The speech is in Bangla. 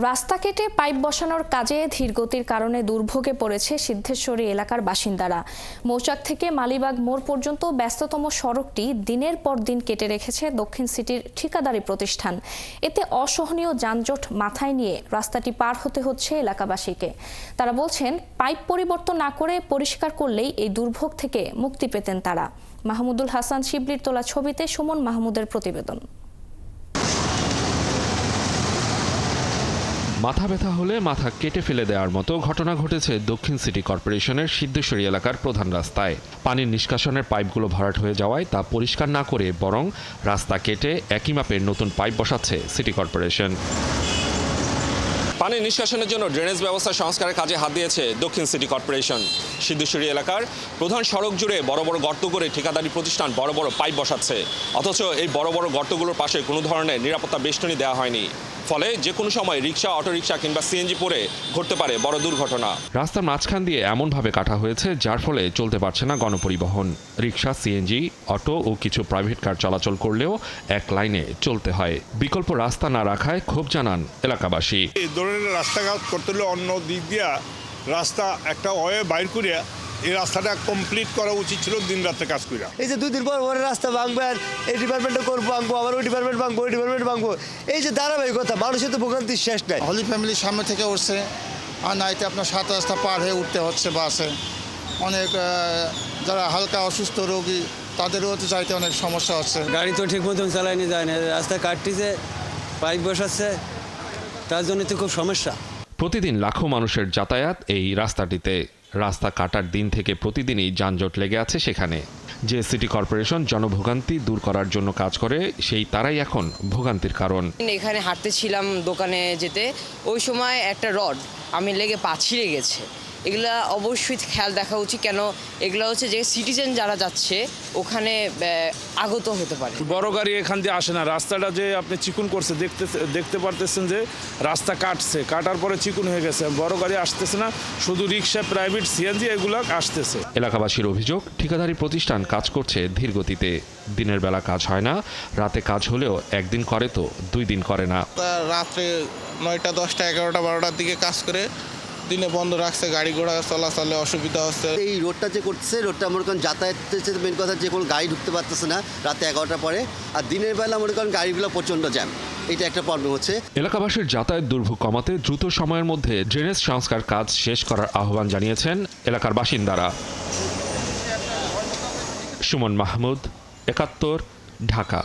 রাস্তা কেটে পাইপ বসানোর কাজে ধীরগতির কারণে দুর্ভোগে পড়েছে সিদ্ধেশ্বরী এলাকার বাসিন্দারা। মৌচাক থেকে মালিবাগ মোড় পর্যন্ত ব্যস্ততম সড়কটি দিনের পর দিন কেটে রেখেছে দক্ষিণ সিটির ঠিকাদারি প্রতিষ্ঠান। এতে অসহনীয় যানজট মাথায় নিয়ে রাস্তাটি পার হতে হচ্ছে এলাকাবাসীকে। তারা বলছেন, পাইপ পরিবর্তন না করে পরিষ্কার করলেই এই দুর্ভোগ থেকে মুক্তি পেতেন তারা। মাহমুদুল হাসান শিবলির তোলা ছবিতে সুমন মাহমুদের প্রতিবেদন। মাথা ব্যথা হলে মাথা কেটে ফেলে দেওয়ার মতো ঘটনা ঘটেছে দক্ষিণ সিটি কর্পোরেশনের সিদ্ধেশ্বরী এলাকার প্রধান রাস্তায়। পানির নিষ্কাশনের পাইপগুলো ভরাট হয়ে যাওয়ায় তা পরিষ্কার না করে বরং রাস্তা কেটে একই মাপের নতুন পাইপ বসাচ্ছে সিটি কর্পোরেশন। পানি নিষ্কাশনের জন্য ড্রেনেজ ব্যবস্থা সংস্কারের কাজে হাত দিয়েছে দক্ষিণ সিটি কর্পোরেশন। সিদ্ধেশ্বরী এলাকার প্রধান সড়ক জুড়ে বড় বড় গর্ত করে ঠিকাদারি প্রতিষ্ঠান বড় বড় পাইপ বসাচ্ছে, অথচ এই বড় বড় গর্তগুলোর পাশে কোনো ধরনের নিরাপত্তা বেষ্টনী দেওয়া হয়নি। ফলে যে কোনো সময় রিক্সা, অটোরিক্সা কিংবা সিএনজি পড়ে ঘটতে পারে বড় দুর্ঘটনা। রাস্তার মাঝখান দিয়ে এমনভাবে কাটা হয়েছে যার ফলে চলতে পারছে না গণপরিবহন। রিক্সা, সিএনজি, অটো ও কিছু প্রাইভেট কার চলাচল করলেও এক লাইনে চলতে হয়। বিকল্প রাস্তা না রাখায় ক্ষোভ জানান এলাকাবাসী। এই ধরনের রাস্তাঘাট করতে হলে অন্য দিক দিয়া রাস্তা একটা ওয়ে বাইর করিয়া এই রাস্তাটা কমপ্লিট করা উচিত ছিল দিন রাতে কাজ করিয়া। এই যে 2 দিন পর পরে রাস্তা ভাঙবেন, এই ডিপার্টমেন্টে করবো ভাঙবো, আবার ওই ডিপার্টমেন্ট ভাঙবো, ওই ডিপার্টমেন্ট ভাঙবো, এই যে ধারাবাহিকতা, মানুষের তো ভোগান্তির শেষ নাই। হলি ফ্যামিলির সামনে থেকে উঠছে, আর নাইতে আপনার 7 রাস্তা পার হয়ে উঠতে হচ্ছে বাসে। অনেক যারা হালকা অসুস্থ রোগী তাদেরও তো যাইতে অনেক সমস্যা হচ্ছে। গাড়ি তো ঠিক মতন চালায়নি যায় না, রাস্তা কাটতেছে, পাইপ বসাচ্ছে, তার জন্য তো খুব সমস্যা। প্রতিদিন লাখো মানুষের যাতায়াত এই রাস্তাটিতে। রাস্তা কাটার দিন থেকে প্রতিদিনই যানজট লেগে আছে সেখানে। যে সিটি কর্পোরেশন জনভোগান্তি দূর করার জন্য কাজ করে, সেই তারাই এখন ভোগান্তির কারণ। এখানে হাঁটতেছিলাম দোকানে যেতে, ওই সময় একটা রড আমি লেগে পা ছিঁড়ে গেছে। এগুলা অবশ্যই খেয়াল দেখা উচিত, কেন এগুলো হচ্ছে যে সিটিজেন যারা যাচ্ছে ওখানে আগত হতে পারে। বড় গাড়ি এখান দিয়ে আসে না, রাস্তাটা যে আপনি চিকুন করছে দেখতে পারতেছেন যে রাস্তা কাটছে, কাটার পরে চিকুন হয়ে গেছে, বড় গাড়ি আসতেছে না, শুধু রিক্সা, প্রাইভেট, সিএনজি এগুলো আসতেছে। এলাকাবাসীর অভিযোগ, ঠিকাদারি প্রতিষ্ঠান কাজ করছে ধীর গতিতে। দিনের বেলা কাজ হয় না, রাতে কাজ হলেও একদিন করে তো 2 দিন করে না। রাত্রে 9টা, 10টা, 11টা, 12টার দিকে কাজ করে, দিনে বন্ধ রাখছে, গাড়ি ঘোড়া চলাচলে অসুবিধা হচ্ছে। এই রোডটা যে করতেছে, রোডটা মনে করেন যাতায়াতের মেন কথা, যে কোনো গাড়ি ঢুকতে পারতেছে না রাতে 11টার পরে, আর দিনের বেলা মনে করেন গাড়িগুলো প্রচণ্ড জ্যাম, এটা একটা প্রবলেম হচ্ছে। এলাকাবাসীর যাতায়াত দুর্ভোগ কমাতে দ্রুত সময়ের মধ্যে ড্রেনেজ সংস্কার কাজ শেষ করার আহ্বান জানিয়েছেন এলাকার বাসিন্দারা। সুমন মাহমুদ, 71, ঢাকা।